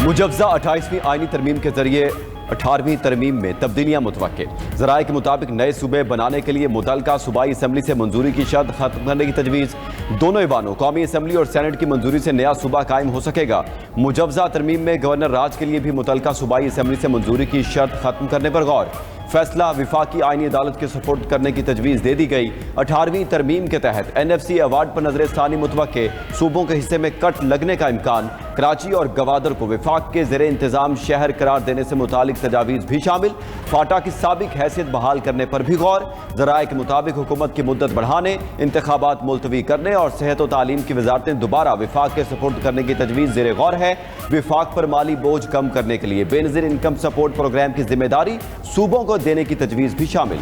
मुजव्जा 28वीं आईनी तरमीम के जरिए 18वीं तरमीम में तब्दीलियां मुतवक्के। ज़राए के मुताबिक नए सूबे बनाने के लिए मुतल्लिका सूबाई असम्बली से मंजूरी की शर्त खत्म करने की तजवीज़। दोनों ऐवानों कौमी असम्बली और सेनेट की मंजूरी से नया सूबा कायम हो सकेगा। मुजव्जा तरमीम में गवर्नर राज के लिए भी मुतल्लिका सूबाई असम्बली से मंजूरी की शर्त खत्म करने पर गौर। फैसला विफाकी आईनी अदालत के सपोर्ट करने की तजवीज़ दे दी गई। 18वीं तरमीम के तहत NFC अवार्ड पर नजर सानी मुतवक्के। सूबों के हिस्से में कट लगने का इम्कान। कराची और गवादर को विफाक के ज़ेरे इंतज़ाम शहर करार देने से मुतालिक तजावीज़ भी शामिल। फाटा की साबिक हैसियत बहाल करने पर भी गौर। ज़राए के मुताबिक हुकूमत की मुद्दत बढ़ाने, इंतखाबात मुलतवी करने और सेहत और तालीम की वजारतें दोबारा विफाक के सपोर्ट करने की तजवीज़ ज़ेरे गौर है। विफाक पर माली बोझ कम करने के लिए बेनज़ीर इनकम सपोर्ट प्रोग्राम की जिम्मेदारी सूबों को देने की तजवीज़ भी शामिल।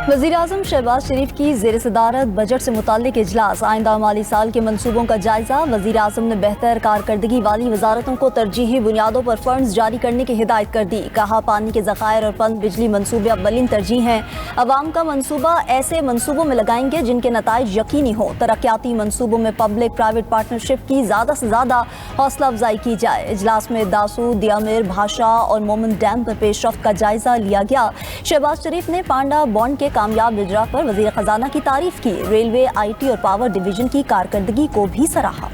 वज़ीर-ए-आज़म शहबाज शरीफ की ज़ेर सदारत बजट से मुताल्लिक इजलास। आइंदा माली साल के मनसूबों का जायजा। वज़ीर-ए-आज़म ने बेहतर कारकर्दगी वाली वजारतों को तरजीही बुनियादों पर फंड्स जारी करने की हिदायत कर दी। कहा, पानी के ज़खायर और पन बिजली मनसूबे अव्वलीन तरजीह हैं। अवाम का मनसूबा ऐसे मनसूबों में लगाएंगे जिनके नताइज यकीनी हो। तरक्याती मनसूबों में पब्लिक प्राइवेट पार्टनरशिप की ज़्यादा से ज़्यादा हौसला अफजाई की जाए। इजलास में दासू, दियामिर, भाषा और मोमन डैम पर पेशरफ्त का जायजा लिया गया। शहबाज शरीफ ने पांडा बॉन्ड के कामयाब इजरा पर वज़ीर खजाना की तारीफ की। रेलवे, IT और पावर डिवीजन की कारकर्दगी को भी सराहा।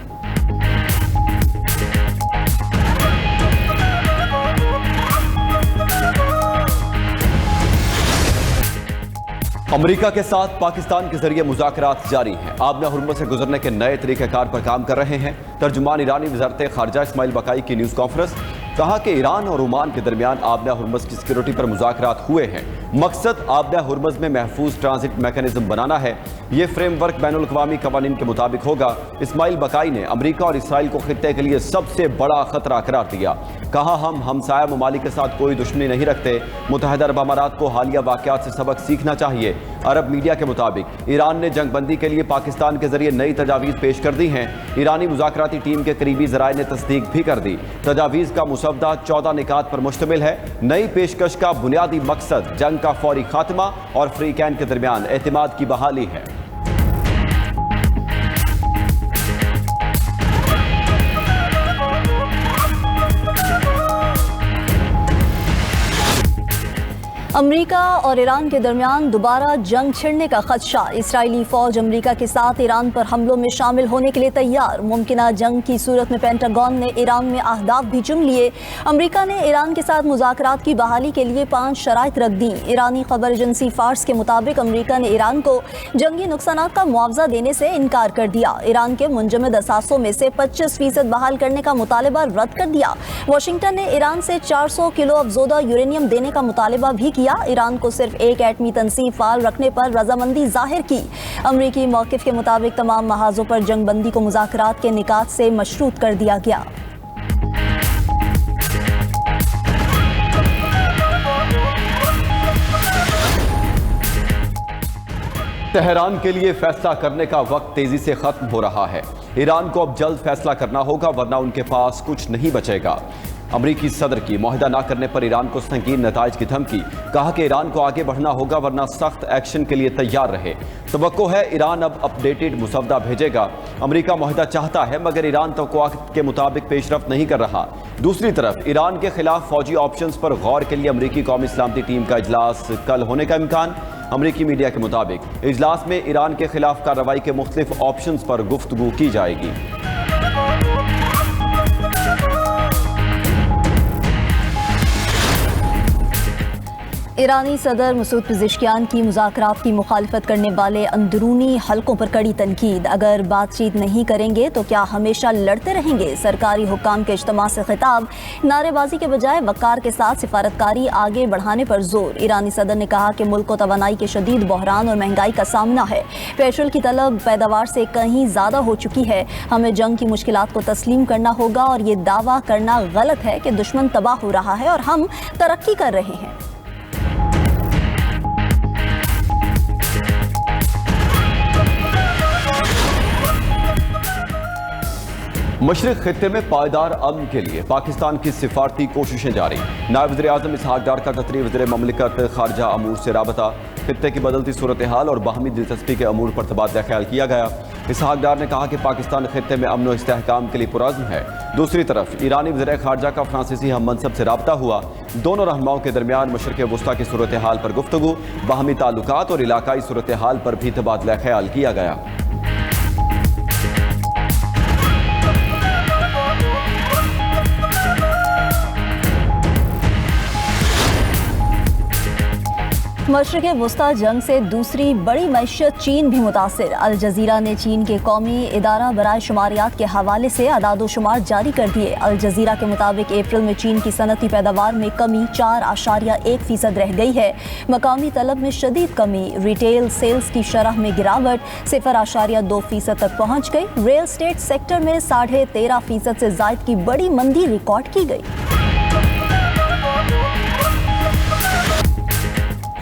अमेरिका के साथ पाकिस्तान के जरिए मुज़ाकरात जारी हैं। आबना हुर्मुज़ से गुजरने के नए तरीक़ाकार पर काम कर रहे हैं। तर्जुमान ईरानी वज़ारत ख़ारजा इस्माइल बकाई की न्यूज़ कॉन्फ्रेंस। कहा कि ईरान और ओमान के दरमियान आबना हुर्मुज़ की सिक्योरिटी पर मुज़ाकरात हुए हैं। मकसद आबना हुर्मुज़ में महफूज ट्रांजिट मैकेनिज्म बनाना है। ये फ्रेमवर्क बैनुल अक़वामी क़वानीन के मुताबिक होगा। इस्माइल बकाई ने अमेरिका और इसराइल को खित्ते के लिए सबसे बड़ा खतरा करार दिया। कहा, हम हमसाया ममालिक के साथ कोई दुश्मनी नहीं रखते। मुत्तहिदा अरब अमारात को हालिया वाक़यात से सबक सीखना चाहिए। अरब मीडिया के मुताबिक ईरान ने जंगबंदी के लिए पाकिस्तान के जरिए नई तजावीज़ पेश कर दी हैं। ईरानी मुज़ाकराती टीम के करीबी ज़राए ने तस्दीक भी कर दी। तजावीज़ का मुसवदा 14 निकात पर मुश्तमिल है। नई पेशकश का बुनियादी मकसद जंग का फौरी खात्मा और फ्रीकैन के दरमियान एतमाद की बहाली है। अमेरिका और ईरान के दरमियान दोबारा जंग छिड़ने का खदशा। इसराइली फौज अमेरिका के साथ ईरान पर हमलों में शामिल होने के लिए तैयार। मुमकिना जंग की सूरत में पेंटागन ने ईरान में अहदाफ भी चुन लिए। अमेरिका ने ईरान के साथ मुज़ाकरात की बहाली के लिए 5 शराइत रख दी। ईरानी खबर एजेंसी फार्स के मुताबिक अमेरिका ने ईरान को जंगी नुकसानात का मुआवजा देने से इनकार कर दिया। ईरान के मुंजमद असासों में से 25% बहाल करने का मुतालबा रद्द कर दिया। वाशिंगटन ने ईरान से 400 किलो अफजोदा यूरेनियम देने का मुतालबा भी किया। ईरान को सिर्फ एक एटमी तंसीब फाल रखने पर रजामंदी जाहिर की। अमरीकी मौक़िफ़ के मुताबिक तमाम महाजों पर जंगबंदी को मुज़ाकरात के निकात से मशरूत कर दिया गया। तेहरान के लिए फैसला करने का वक्त तेजी से खत्म हो रहा है। ईरान को अब जल्द फैसला करना होगा वरना उनके पास कुछ नहीं बचेगा। अमरीकी सदर की मुआहदा न करने पर ईरान को संगीन नताइज की धमकी। कहा कि ईरान को आगे बढ़ना होगा वरना सख्त एक्शन के लिए तैयार रहे। तवक्को है ईरान अब अपडेटेड मुसवदा भेजेगा। अमरीका मुआहदा चाहता है मगर ईरान तवक्कुआत के मुताबिक पेशरफ्त नहीं कर रहा। दूसरी तरफ ईरान के खिलाफ फौजी ऑप्शंस पर गौर के लिए अमरीकी कौमी सलामती टीम का इजलास कल होने का इम्कान। अमरीकी मीडिया के मुताबिक इजलास में ईरान के खिलाफ कार्रवाई के मुख्तलिफ ऑप्शंस पर गुफ्तगू की जाएगी। ईरानी सदर मसूद पेज़ेश्कियान की मुज़ाकरात की मुखालफत करने वाले अंदरूनी हलकों पर कड़ी तनकीद। अगर बातचीत नहीं करेंगे तो क्या हमेशा लड़ते रहेंगे? सरकारी हुक्काम के इज्तिमा से खिताब। नारेबाजी के बजाय वक़ार के साथ सिफारतकारी आगे बढ़ाने पर जोर। ईरानी सदर ने कहा कि मुल्क को तवानाई के शदीद बहरान और महंगाई का सामना है। पेट्रोल की तलब पैदावार से कहीं ज़्यादा हो चुकी है। हमें जंग की मुश्किलात को तस्लीम करना होगा और ये दावा करना गलत है कि दुश्मन तबाह हो रहा है और हम तरक्की कर रहे हैं। मशरिक खित्ते में पायदार अमन के लिए पाकिस्तान की सिफारती कोशिशें जारी। नायब वज़ीर-ए-आज़म इसहाक डार का कतरी वज़ीर ममलिकत खारजा अमूर से राबता, खित्ते की बदलती सूरत हाल और बाहमी दिलचस्पी के अमूर पर तबादला ख्याल किया गया। इसहाक डार ने कहा कि पाकिस्तान खित्ते में अमन व इस्तेहकाम के लिए पुरअज़्म है। दूसरी तरफ ईरानी वज़ीर खारजा का फ्रांसीसी हम मनसब से राबता हुआ। दोनों रहनुमाओं के दरमियान मशरिक़ वुस्ता की सूरत हाल पर गुफ्तगू, बाहमी ताल्लुकात और इलाकाई सूरत हाल पर भी तबादला ख्याल किया गया। मशरिक़ वुस्ता जंग से दूसरी बड़ी मईशत चीन भी मुतासिर। अल जज़ीरा ने चीन के कौमी इदारा बराए शुमारियात के हवाले से अदाद-ओ-शुमार जारी कर दिए। अल जज़ीरा के मुताबिक अप्रैल में चीन की सनती पैदावार में कमी 4.1% रह गई है। मकामी तलब में शदीद कमी, रिटेल सेल्स की शरह में गिरावट 0.2% तक पहुँच गई। रियल स्टेट सेक्टर में 13.5% से ज़ायद की बड़ी मंदी रिकॉर्ड की गई।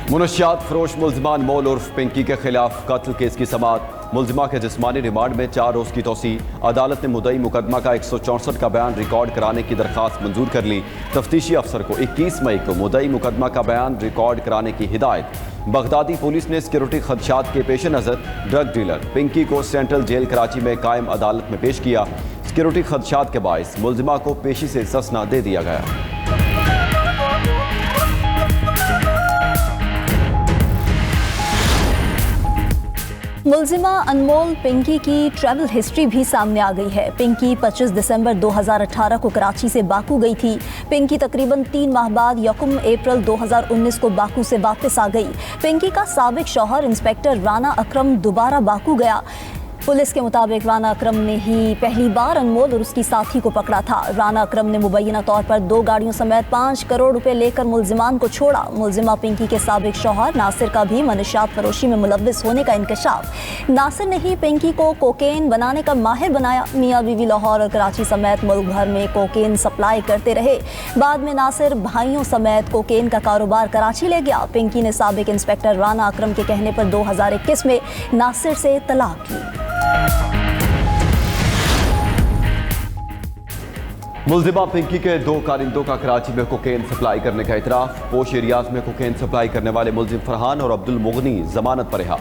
मुनशियात फरोश मुल्ज़िमान मोल उर्फ पिंकी के खिलाफ कत्ल केस की समाअत। मुल्ज़िमा के जिस्मानी रिमांड में 4 रोज़ की तोसी। अदालत ने मुद्दई मुकदमा का 164 का बयान रिकॉर्ड कराने की दरख्वास्त मंजूर कर ली। तफ्तीशी अफसर को 21 मई को मुद्दई मुकदमा का बयान रिकॉर्ड कराने की हिदायत। बगदादी पुलिस ने सिक्योरिटी खदशात के पेश नज़र ड्रग डीलर पिंकी को सेंट्रल जेल कराची में कायम अदालत में पेश किया। सिक्योरिटी खदशात के बायस मुल्ज़िमा को पेशी से ससना दे दिया गया। मुल्ज़िमा अनमोल पिंकी की ट्रैवल हिस्ट्री भी सामने आ गई है। पिंकी 25 दिसंबर 2018 को कराची से बाकू गई थी। पिंकी तकरीबन 3 माह बाद यकम अप्रैल 2019 को बाकू से वापस आ गई। पिंकी का साबिक शौहर इंस्पेक्टर राना अकरम दोबारा बाकू गया। पुलिस के मुताबिक राना अकरम ने ही पहली बार अनमोल और उसकी साथी को पकड़ा था। राना अकरम ने मुबैना तौर पर 2 गाड़ियों समेत 5 करोड़ रुपए लेकर मुल्ज़िमान को छोड़ा। मुल्ज़िमा पिंकी के साबिक शौहर नासिर का भी मनशियात फरोशी में मुलव्विस होने का इंकशाफ। नासिर ने ही पिंकी को कोकेन बनाने का माहिर बनाया। मियाँ बीवी लाहौर और कराची समेत मुल्क भर में कोकेन सप्लाई करते रहे। बाद में नासिर भाइयों समेत कोकेन का कारोबार कराची ले गया। पिंकी ने साबिक इंस्पेक्टर राना अकरम के कहने पर 2021 में नासिर से तलाक ली। मुल्ज़िमा पिंकी के 2 कारिंदों का कराची में कोकेन सप्लाई करने का इतराफ। पोश एरियाज में कोकेन सप्लाई करने वाले मुल्ज़िम फरहान और अब्दुल मुगनी जमानत पर रिहा।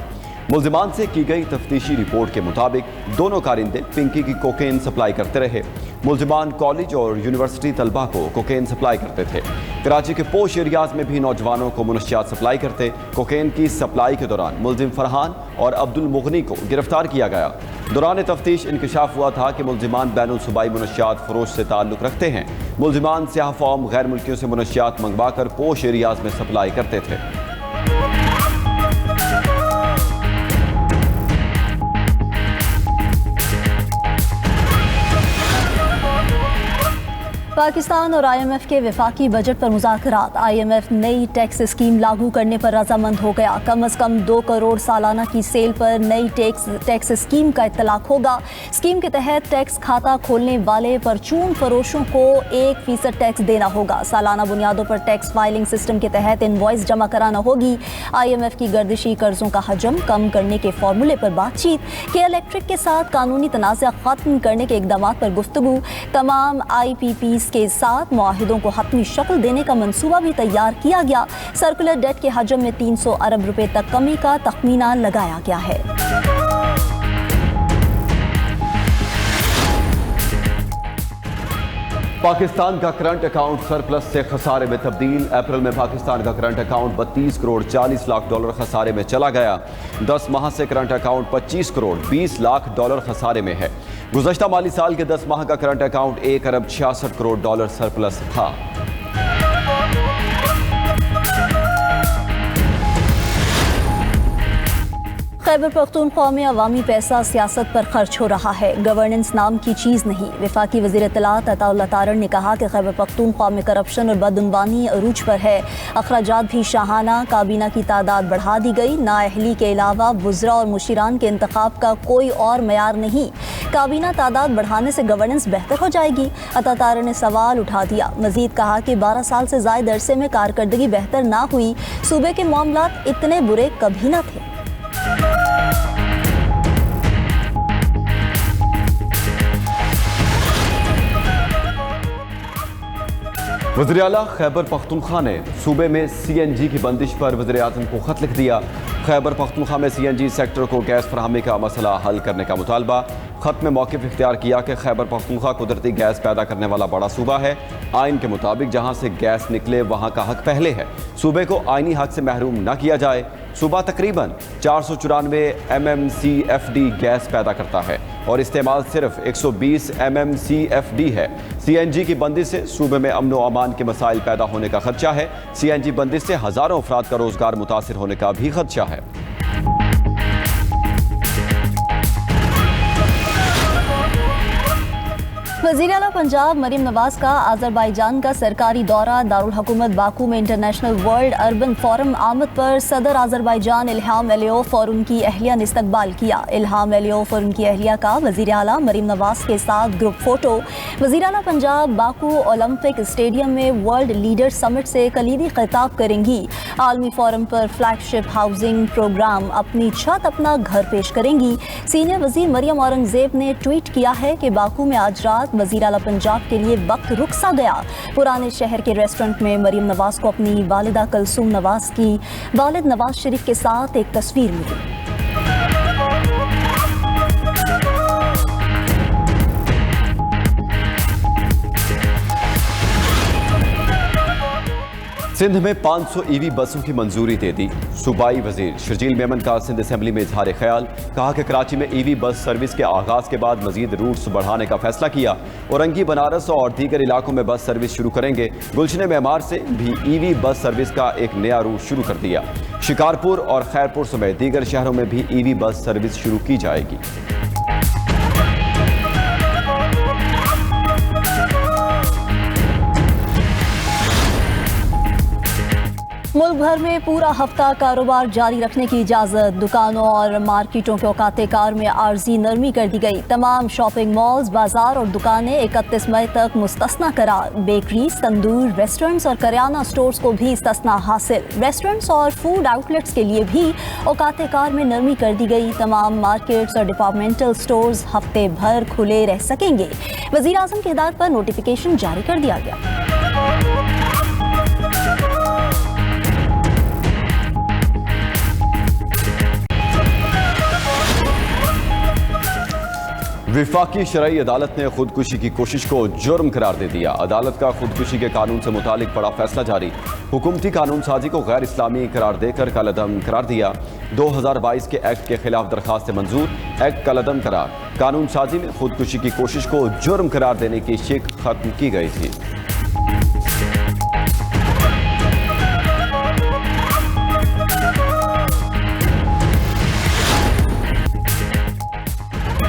मुल्ज़िमान से की गई तफ्तीशी रिपोर्ट के मुताबिक दोनों कारिंदे पिंकी की कोकेन सप्लाई करते रहे। मुल्ज़िमान कॉलेज और यूनिवर्सिटी तलबा को कोकेन सप्लाई करते थे। कराची के पोश एरियाज में भी नौजवानों को मुनशियात सप्लाई करते। कोकेन की सप्लाई के दौरान मुल्ज़िम फरहान और अब्दुल मुगनी को गिरफ्तार किया गया। दौरान तफ्तीश इंकशाफ हुआ था कि मुल्ज़िमान बैनुल सूबाई मुनशियात फरोश से ताल्लुक़ रखते हैं। मुल्ज़िमान स्याह फॉर्म गैर मुल्कियों से मुनशियात मंगवा कर पोश एरियाज में सप्लाई करते थे। पाकिस्तान और IMF के वफाकी बजट पर मुज़ाकरात। IMF नई टैक्स स्कीम लागू करने पर रजामंद हो गया। कम अज़ कम 2 करोड़ सालाना की सेल पर नई टैक्स स्कीम का इत्तलाक होगा। स्कीम के तहत टैक्स खाता खोलने वाले परचून फरोशों को 1% टैक्स देना होगा। सालाना बुनियादों पर टैक्स फाइलिंग सिस्टम के तहत इनवॉइस जमा कराना होगी। IMF की गर्दिशी कर्जों का हजम कम करने के फॉर्मूले पर बातचीत। के इलेक्ट्रिक के साथ कानूनी तनाज़ा खत्म करने के इक़दाम पर गुफ्तगू। तमाम IPPs के साथ मुआहिदों को हतमी शक्ल देने का मंसूबा भी तैयार किया गया। सर्कुलर डेट के हजम में 300 अरब रुपए तक कमी का तखमीना लगाया गया है। पाकिस्तान का करंट अकाउंट सरप्लस से खसारे में तब्दील। अप्रैल में पाकिस्तान का current account 32 crore 40 lakh dollar खसारे में चला गया। 10 माह से current account 25 crore 20 lakh dollar खसारे में है। गुज़श्ता माली साल के 10 माह का करंट अकाउंट 1 अरब 66 करोड़ डॉलर सरप्लस था। खैबर पख्तूनख्वा में अवामी पैसा सियासत पर खर्च हो रहा है, गवर्नेंस नाम की चीज़ नहीं। वफाकी वज़ीर इत्तलात अताउल्लाह तारण ने कहा कि खैबर पख्तूनख्वा में करप्शन और बदअनवानी अरूज पर है। अखराजात भी शाहाना। काबीना की तादाद बढ़ा दी गई। नाअहली के अलावा वुज़रा और मुशीरान के इंतखाब का कोई और मयार नहीं। काबीना तादाद बढ़ाने से गवर्नेंस बेहतर हो जाएगी। अता तारण ने सवाल उठा दिया। मजीद कहा कि 12 साल से ज़ायद अरसे में कारकर्दगी बेहतर ना हुई। सूबे के मामलात इतने बुरे कभी न थे। वज़ीर आला खैबर पख्तूनख्वा ने सूबे में CNG की बंदिश पर वज़ीर आज़म को खत लिख दिया। खैबर पख्तूनख्वा में CNG सेक्टर को गैस फराहमी का मसला हल करने का मुतालबा। खत में मौक़िफ़ इख्तियार किया कि खैबर पख्तूनख्वा कुदरती गैस पैदा करने वाला बड़ा सूबा है। आइन के मुताबिक जहाँ से गैस निकले वहाँ का हक पहले है। सूबे को आइनी हक से महरूम न किया जाए। सूबा तकरीबन 494 MMCFD गैस पैदा करता है और इस्तेमाल सिर्फ 120 MMCFD है। CNG की बंदिश से सूबे में अमन व अमान के मसाइल पैदा होने का खदशा है। CNG बंदिश से हज़ारों अफराद का रोजगार मुतासिर होने का भी खदशा है। वज़ीर आला पंजाब मरीम नवाज का आज़रबाईजान का सरकारी दौरा। दारुल हुकूमत बाकू में इंटरनेशनल वर्ल्ड अर्बन फोरम आमद पर सदर आज़रबाईजान इल्हाम एलियोफ और उनकी अहलिया ने इस्तकबाल किया। इल्हाम एलियोफ और उनकी अहलिया का वज़ीर आला मरीम नवाज के साथ ग्रुप फोटो। वज़ीर आला पंजाब बाकू ओलंपिक स्टेडियम में वर्ल्ड लीडर समिट से कलीदी खिताब करेंगी। आलमी फोरम पर फ्लैगशिप हाउसिंग प्रोग्राम अपनी छत अपना घर पेश करेंगी। सीनियर वज़ीर मरियम औरंगज़ेब ने ट्वीट किया है कि बाकू में आज रात वज़ीर आला पंजाब के लिए वक्त रुक सा गया। पुराने शहर के रेस्टोरेंट में मरीम नवाज को अपनी वालिदा कलसूम नवाज की वालिद नवाज शरीफ के साथ एक तस्वीर मिली। सिंध में 500 EV बसों की मंजूरी दे दी। सूबाई वजीर शर्जील मेमन का सिंध असेंबली में इजहार ख्याल। कहा कि कराची में EV बस सर्विस के आगाज के बाद मजीद रूट्स बढ़ाने का फैसला किया। औरंगी, बनारस और दीगर इलाकों में बस सर्विस शुरू करेंगे। गुलशन मेमार से भी EV बस सर्विस का एक नया रूट शुरू कर दिया। शिकारपुर और खैरपुर समेत दीगर शहरों में भी EV बस सर्विस शुरू की जाएगी। मुल्क भर में पूरा हफ्ता कारोबार जारी रखने की इजाज़त। दुकानों और मार्केटों के औकात कार में आर्जी नरमी कर दी गई। तमाम शॉपिंग मॉल्स, बाजार और दुकानें 31 मई तक मुस्तस्ना करार। बेकरी, तंदूर, रेस्टोरेंट्स और करियाना स्टोर्स को भी इस्तिस्ना हासिल। रेस्टोरेंट्स और फूड आउटलेट्स के लिए भी औकात कार में नरमी कर दी गई। तमाम मार्केट्स और डिपार्टमेंटल स्टोर्स हफ्ते भर खुले रह सकेंगे। वज़ीर आज़म की हिदायत पर नोटिफिकेशन जारी कर दिया गया। विफाकी शरई अदालत ने खुदकुशी की कोशिश को जुर्म करार दे दिया। अदालत का खुदकुशी के कानून से मुतालिक बड़ा फैसला जारी। हुकूमती कानून साजी को गैर इस्लामी करार देकर कलअदम करार दिया। 2022 के एक्ट के खिलाफ दरखास्त मंजूर। एक्ट कलअदम करार। कानून साजी में खुदकुशी की कोशिश को जुर्म करार देने की शिक खत्म की गई थी।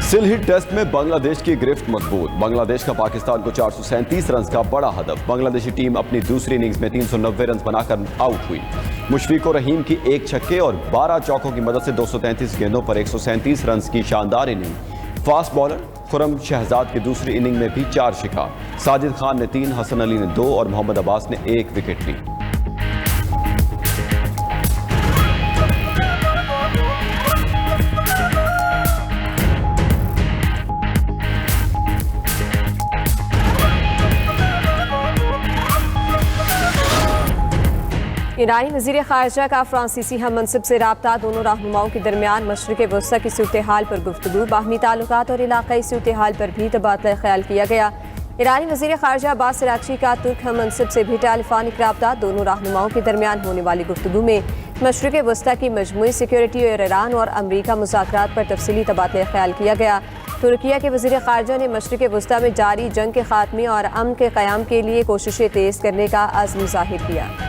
सिलहिट टेस्ट में बांग्लादेश की गिरफ्त मजबूत। बांग्लादेश का पाकिस्तान को 437 रन का बड़ा हदफ। बांग्लादेशी टीम अपनी दूसरी इनिंग्स में 390 रन बनाकर आउट हुई। मुशफिक और रहीम की एक छक्के और 12 चौकों की मदद से 233 गेंदों पर 137 रन की शानदार inning. Fast bowler Khurram Shahzad की दूसरी इनिंग में भी 4 शिकार। साजिद खान ने 3, हसन अली ने 2 और मोहम्मद अब्बास ने 1 विकेट ली। ईरानी वज़ीर ख़ारजा का फ्रांसीसी हम मनसब से रब्ता। दोनों रहनुमाओं के दरमियान मशरिक़ वस्ता की सूरत हाल पर गुफ्तगू। बाहमी ताल्लुकात और इलाक़ाई सूरत हाल पर भी तबादला ख्याल किया गया। ईरानी वज़ीर ख़ारजा अब्बास अराग़ची का तुर्क हम मनसब से भी टेलीफोनिक रब्ता। दोनों रहनुमाओं के दरमियान होने वाली गुफ्तगू में मशरिक़ वस्ता की मजमूई सिक्योरिटी और ईरान और अमरीका मुज़ाकरात पर तफसीली तबादला ख्याल किया गया। तुर्किया के वज़ीर ख़ारजा ने मशरिक़ वस्ता में जारी जंग के खात्मे और अमन के क़याम के लिए कोशिशें तेज़ करने का अज़्म ज़ाहिर किया।